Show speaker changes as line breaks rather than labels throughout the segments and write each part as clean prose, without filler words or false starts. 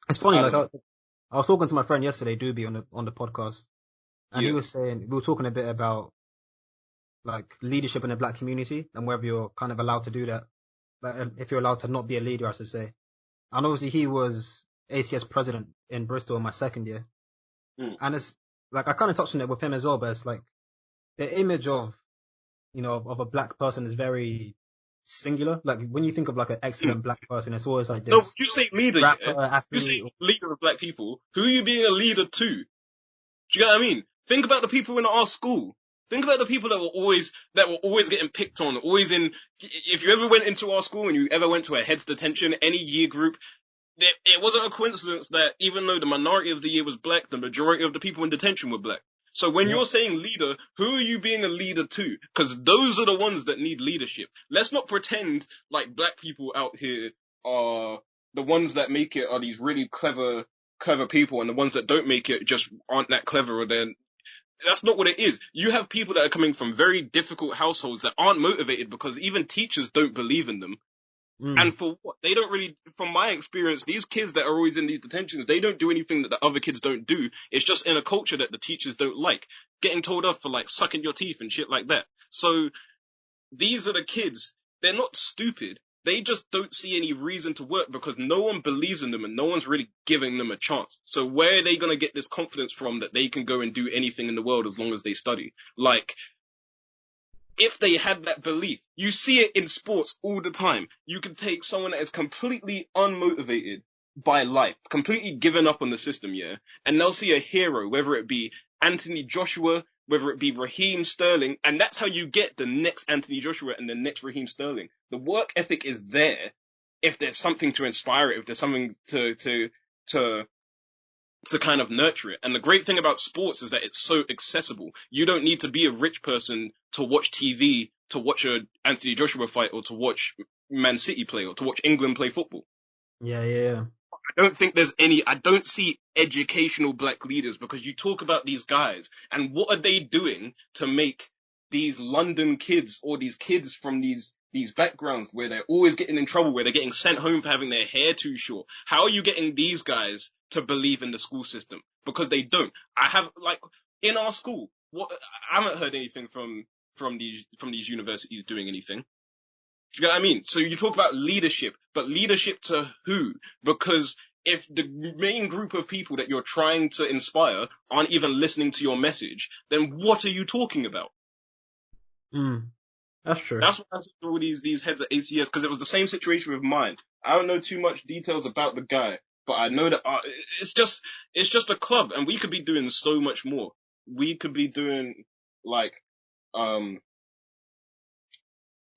It's funny,
I
like
don't know.
I was talking to my friend yesterday, Doobie, on the podcast, and he
Yeah.
was saying we were talking a bit about like leadership in the black community and whether you're kind of allowed to do that, like if you're allowed to not be a leader, I should say. And obviously, he was ACS president in Bristol in my second year,
Mm.
and it's like I kind of touched on it with him as well, but it's like the image of of a black person is very singular. Like when you think of like an
Mm.
excellent black person, it's always like
No,
this
you say leader, yeah?
rapper,
You say
athlete.
leader of black people. Who are you being a leader to? Do you get what I mean? Think about the people in our school. Think about the people that were always getting picked on, always in. If you ever went into our school and you ever went to a heads detention, any year group, it wasn't a coincidence that even though the minority of the year was black, the majority of the people in detention were black. So when
Yep.
you're saying leader, who are you being a leader to? Because those are the ones that need leadership. Let's not pretend like black people out here are the ones that make it are these really clever people, and the ones that don't make it just aren't that clever. Or then that's not what it is. You have people that are coming from very difficult households that aren't motivated because even teachers don't believe in them.
Mm.
And for what? They don't really, from my experience, these kids that are always in these detentions, they don't do anything that the other kids don't do. It's just in a culture that the teachers don't like. Getting told off for like sucking your teeth and shit like that. So these are the kids. They're not stupid. They just don't see any reason to work because no one believes in them and no one's really giving them a chance. So where are they going to get this confidence from that they can go and do anything in the world as long as they study? Like, if they had that belief. You see it in sports all the time. You can take someone that is completely unmotivated by life, completely given up on the system, yeah, and they'll see a hero, whether it be Anthony Joshua, whether it be Raheem Sterling, and that's how you get the next Anthony Joshua and the next Raheem Sterling. The work ethic is there if there's something to inspire it, if there's something to kind of nurture it. And the great thing about sports is that it's so accessible. You don't need to be a rich person to watch TV, to watch a Anthony Joshua fight, or to watch Man City play, or to watch England play football.
Yeah, yeah,
I don't see educational black leaders because you talk about these guys and what are they doing to make these London kids or these kids from these backgrounds where they're always getting in trouble, where they're getting sent home for having their hair too short. How are you getting these guys to believe in the school system? Because they don't. I have like in our school, what I haven't heard anything from these universities doing anything. Do you get what I mean? So you talk about leadership, but leadership to who? Because if the main group of people that you're trying to inspire aren't even listening to your message, then what are you talking about?
yeah. That's true.
That's why I said all these heads at ACS, because it was the same situation with mine. I don't know too much details about the guy, but I know that it's just it's just a club, and we could be doing so much more. We could be doing like um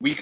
we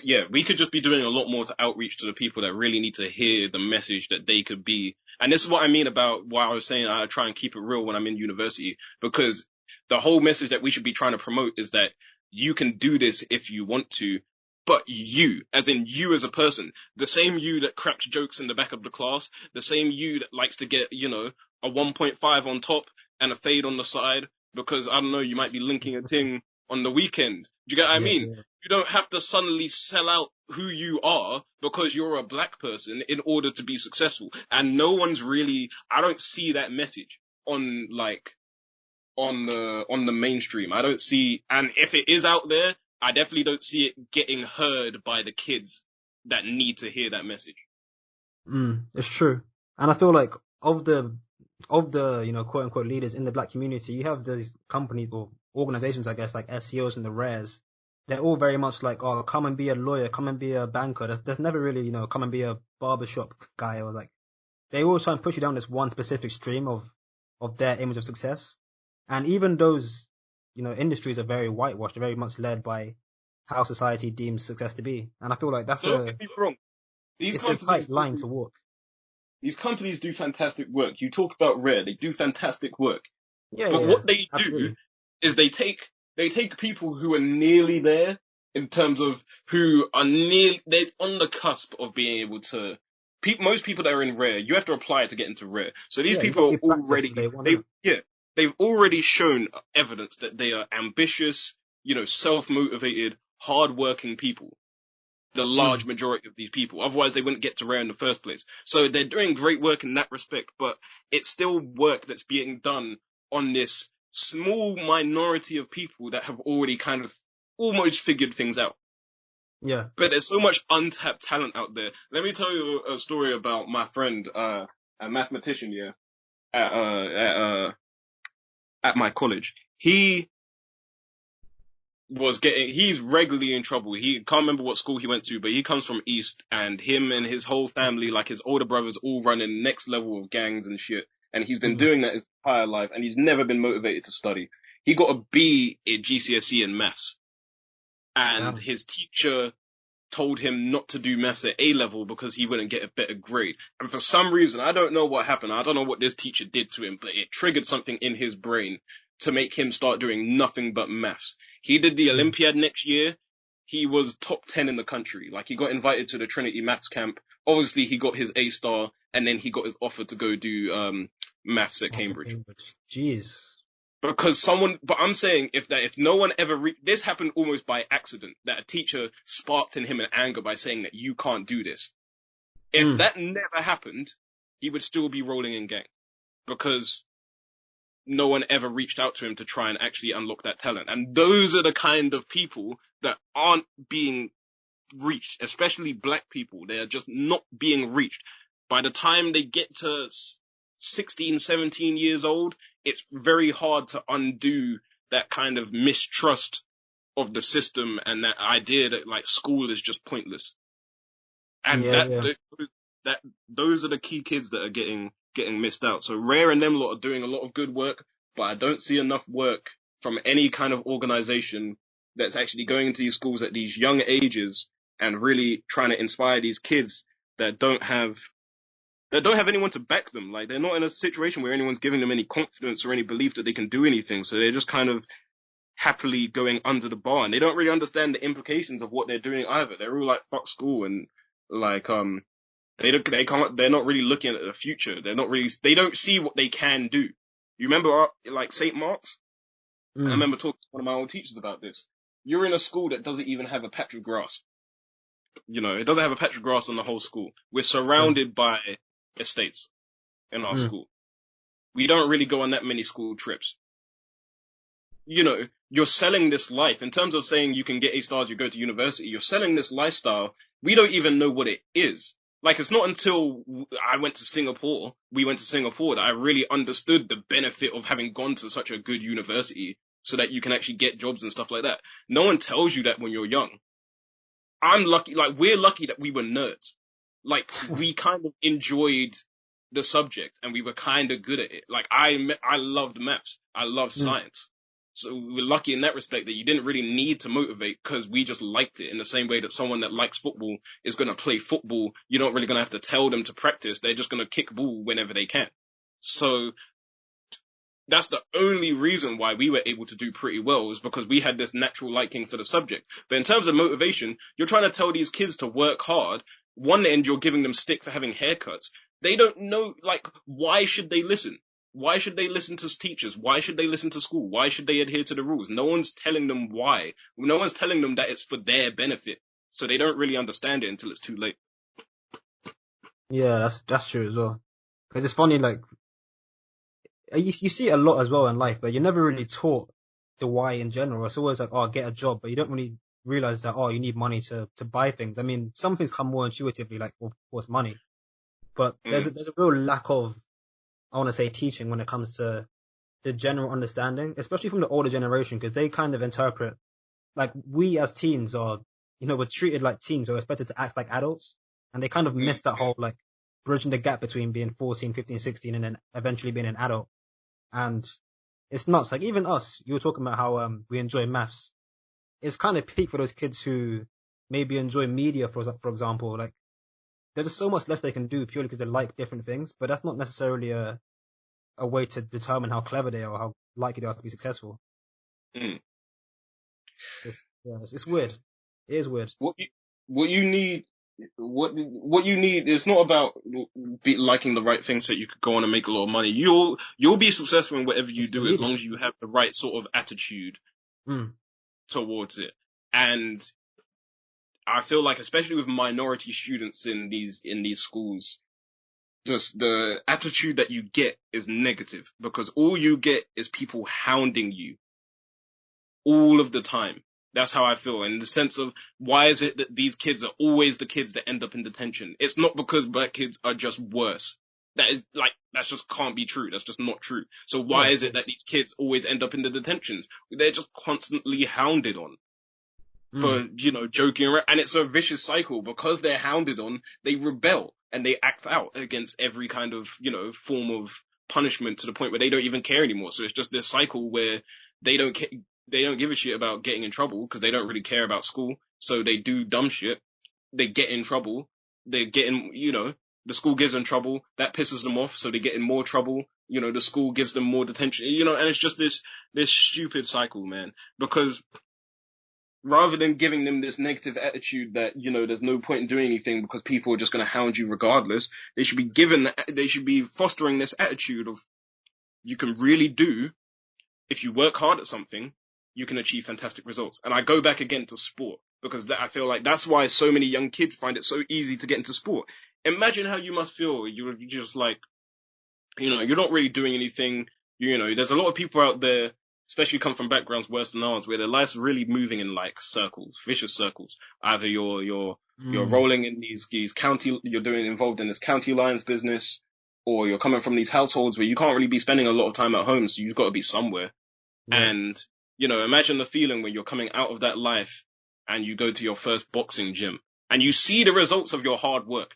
could just be doing a lot more to outreach to the people that really need to hear the message that they could be. And this is what I mean about why I was saying I try and keep it real when I'm in university, because the whole message that we should be trying to promote is that you can do this if you want to, but you, as in you as a person, the same you that cracks jokes in the back of the class, the same you that likes to get, a 1.5 on top and a fade on the side because I don't know, you might be linking a ting on the weekend. Do you get what I
Yeah,
mean?
yeah.
You don't have to suddenly sell out who you are because you're a black person in order to be successful. And no one's really, I don't see that message on like on the mainstream. I don't see, and if it is out there, I definitely don't see it getting heard by the kids that need to hear that message.
It's true. And I feel like of the quote unquote leaders in the black community, you have these companies or organizations, I guess, like SEOs and the Rares. They're all very much like, oh, come and be a lawyer, come and be a banker. There's never really, come and be a barbershop guy, or like they always try and push you down this one specific stream of their image of success. And even those, industries are very whitewashed, they're very much led by how society deems success to be. And I feel like
Don't get me wrong. These
it's a
companies
tight line
do
to walk.
these companies do fantastic work. You talk about Rare, they do fantastic work.
Yeah,
But
yeah,
what they do
absolutely.
is they take people who are nearly there in terms of who are they're on the cusp of being able to. Most people that are in Rare, you have to apply to get into Rare. So these
Yeah, you got to
people
be
are
practiced from day
already
one, innit?
they've already shown evidence that they are ambitious, self-motivated, hard-working people. the large
Mm.
majority of these people. Otherwise, they wouldn't get to rare in the first place. So they're doing great work in that respect, but it's still work that's being done on this small minority of people that have already kind of almost figured things out.
Yeah.
But there's so much untapped talent out there. Let me tell you a story about my friend, a mathematician, yeah, at at my college. He's regularly in trouble. He can't remember what school he went to, but he comes from East, and him and his whole family, like his older brothers, all running next level of gangs and shit. And he's been
Mm.
doing that his entire life, and he's never been motivated to study. He got a B at GCSE in maths, and
Damn.
his teacher told him not to do maths at A level because he wouldn't get a better grade. And for some reason, I don't know what happened. I don't know what this teacher did to him, but it triggered something in his brain to make him start doing nothing but maths. He did the
Mm.
Olympiad next year. He was top 10 in the country. Like, he got invited to the Trinity Maths camp. Obviously, he got his A star, and then he got his offer to go do maths at
That's a
Cambridge.
Cambridge. Jeez.
Because but I'm saying if no one ever, this happened almost by accident, that a teacher sparked in him an anger by saying that you can't do this. If
Mm.
that never happened, he would still be rolling in gang because no one ever reached out to him to try and actually unlock that talent. And those are the kind of people that aren't being reached, especially black people. They are just not being reached. By the time they get to 16, 17 years old, it's very hard to undo that kind of mistrust of the system and that idea that like school is just pointless. And
Yeah, yeah.
that those are the key kids that are getting missed out. So Rare and them lot are doing a lot of good work, but I don't see enough work from any kind of organization that's actually going into these schools at these young ages and really trying to inspire these kids that don't have anyone to back them. Like, they're not in a situation where anyone's giving them any confidence or any belief that they can do anything. So they're just kind of happily going under the bar, and they don't really understand the implications of what they're doing either. They're all like, fuck school, and like they're not really looking at the future. They don't see what they can do. You remember like St. Mark's? I
Mm.
remember talking to one of my old teachers about this. You're in a school that doesn't even have a patch of grass. It doesn't have a patch of grass on the whole school. We're
True.
surrounded by estates in our
Mm.
school. We don't really go on that many school trips. You're selling this life in terms of saying you can get A stars, you go to university. You're selling this lifestyle. We don't even know what it is. Like, it's not until we went to Singapore, that I really understood the benefit of having gone to such a good university so that you can actually get jobs and stuff like that. No one tells you that when you're young. I'm lucky, like, we're lucky that we were nerds. Like, we kind of enjoyed the subject and we were kind of good at it. Like, I loved maths. I loved
Mm.
science. So we were lucky in that respect that you didn't really need to motivate because we just liked it, in the same way that someone that likes football is going to play football. You're not really going to have to tell them to practice. They're just going to kick ball whenever they can. So that's the only reason why we were able to do pretty well, is because we had this natural liking for the subject. But in terms of motivation, you're trying to tell these kids to work hard. One end, you're giving them stick for having haircuts. They don't know, like, why should they listen? Why should they listen to teachers? Why should they listen to school? Why should they adhere to the rules? No one's telling them why. No one's telling them that it's for their benefit. So they don't really understand it until it's too late.
Yeah, that's true as well. Because it's funny, like you see it a lot as well in life, but you're never really taught the why in general. It's always like, oh, get a job, but you don't really realize that, oh, you need money to buy things. I mean, some things come more intuitively, like, of course, money, but
Mm,
there's a real lack of, I want to say, teaching when it comes to the general understanding, especially from the older generation, because they kind of interpret, like, we as teens are, we're treated like teens, we're expected to act like adults, and they kind of
mm,
miss that whole, like, bridging the gap between being 14, 15, 16, and then eventually being an adult. And it's nuts. Like, even us, you were talking about how we enjoy maths. It's kind of peak for those kids who maybe enjoy media, for example. Like, there's just so much less they can do purely because they like different things, but that's not necessarily a way to determine how clever they are or how likely they are to be successful.
mm.
It's weird. It is weird.
What you, what you need, what you need is not about liking the right things so that you could go on and make a lot of money. You'll be successful in whatever you
It's the
do as long as
leadership.
you have the right sort of attitude
Mm.
towards it. And I feel like, especially with minority students in these schools, just the attitude that you get is negative because all you get is people hounding you all of the time. That's how I feel. In the sense of why is it that these kids are always the kids that end up in detention? It's not because black kids are just worse. That is like, that's just can't be true. That's just not true. So
Yeah,
why
of
is it that
course.
these kids always end up in the detentions? They're just constantly hounded on
Mm,
for, joking around. And it's a vicious cycle because they're hounded on, they rebel and they act out against every kind of, form of punishment to the point where they don't even care anymore. So it's just this cycle where they don't ca- they don't give a shit about getting in trouble because they don't really care about school. So they do dumb shit. They get in trouble. They get in, the school gives them trouble. That pisses them off. So they get in more trouble. The school gives them more detention, and it's just this stupid cycle, man, because rather than giving them this negative attitude that there's no point in doing anything because people are just going to hound you regardless, they should be fostering this attitude of you can really do if you work hard at something, you can achieve fantastic results. And I go back again to sport because I feel like that's why so many young kids find it so easy to get into sport. Imagine how you must feel. You're just like, you're not really doing anything. There's a lot of people out there, especially come from backgrounds worse than ours, where their life's really moving in like circles, vicious circles. Either you're
mm,
rolling in these county, you're doing involved in this county lines business, or you're coming from these households where you can't really be spending a lot of time at home, so you've got to be somewhere.
yeah.
And imagine the feeling when you're coming out of that life and you go to your first boxing gym and you see the results of your hard work.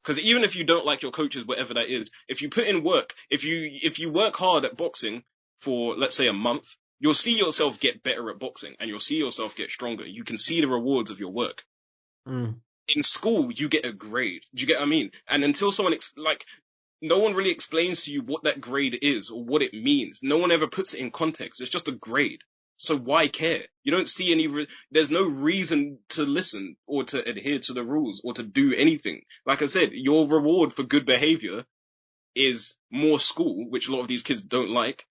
Because even if you don't like your coaches, whatever that is, if you put in work, if you work hard at boxing for let's say a month, you'll see yourself get better at boxing and you'll see yourself get stronger. You can see the rewards of your work.
Mm,
In school, you get a grade. Do you get what I mean? And until someone no one really explains to you what that grade is or what it means. No one ever puts it in context. It's just a grade. So why care? You don't see there's no reason to listen or to adhere to the rules or to do anything. Like I said, your reward for good behavior is more school, which a lot of these kids don't like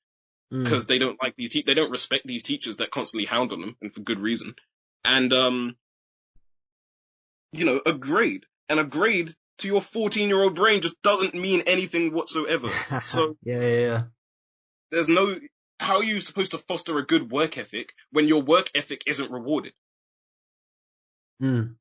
because
mm.
they don't like they don't respect these teachers that constantly hound on them and for good reason. And, a grade. And a grade to your 14-year-old brain just doesn't mean anything whatsoever. So
Yeah, yeah, yeah.
there's no, how are you supposed to foster a good work ethic when your work ethic isn't rewarded?
Mm.